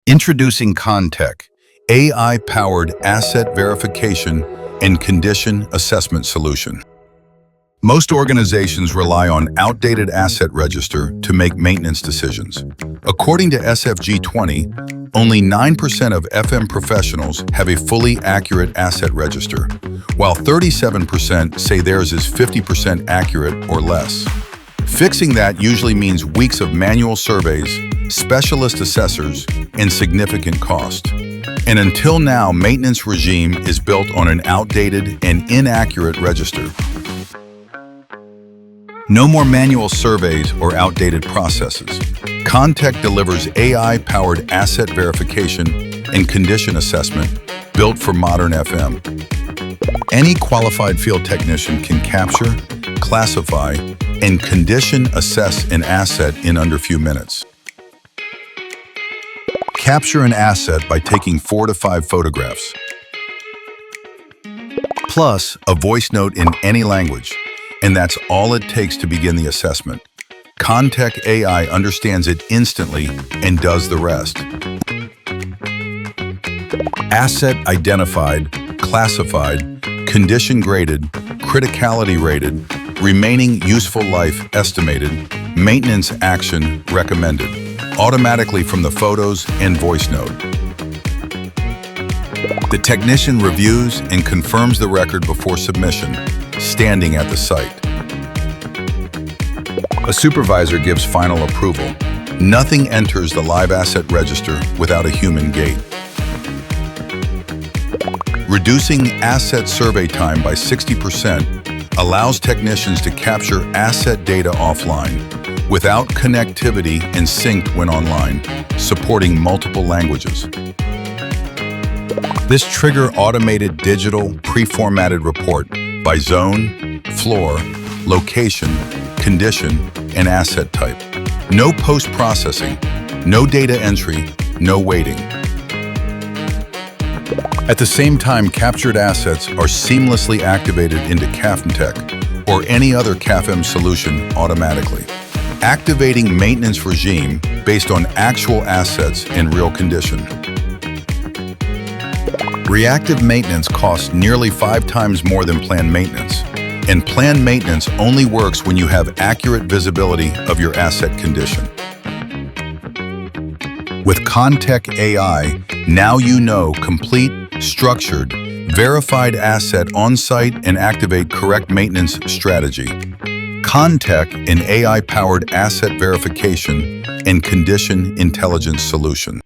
Introducing CONDTEK, AI-powered asset verification and condition assessment solution. Most organizations rely on outdated asset register to make maintenance decisions. According to SFG 20, only 9% of FM professionals have a fully accurate asset register, while 37% say theirs is 50% accurate or less. Fixing that usually means weeks of manual surveys, specialist assessors, and significant cost. And until now, maintenance regime is built on an outdated and inaccurate register. No more manual surveys or outdated processes. CONDTEK delivers AI-powered asset verification and condition assessment built for modern FM. Any qualified field technician can capture, classify, and condition assess an asset in under a few minutes. Capture an asset by taking 4 to 5 photographs, plus a voice note in any language, and that's all it takes to begin the assessment. CONDTEK AI understands it instantly and does the rest. Asset identified, classified, condition graded, criticality rated, remaining useful life estimated, maintenance action recommended, automatically from the photos and voice note. The technician reviews and confirms the record before submission, standing at the site. A supervisor gives final approval. Nothing enters the live asset register without a human gate. Reducing asset survey time by 60% allows technicians to capture asset data offline without connectivity and synced when online, supporting multiple languages. This triggers automated digital pre-formatted report by zone, floor, location, condition, and asset type. No post-processing, no data entry, no waiting. At the same time, captured assets are seamlessly activated into CAFM or any other CAFM solution automatically, activating maintenance regime based on actual assets in real condition. Reactive maintenance costs nearly 5 times more than planned maintenance, and planned maintenance only works when you have accurate visibility of your asset condition. With CONDTEK AI, now you know complete, structured, verified asset on-site and activate correct maintenance strategy. CONDTEK, an AI-powered asset verification and condition intelligence solution.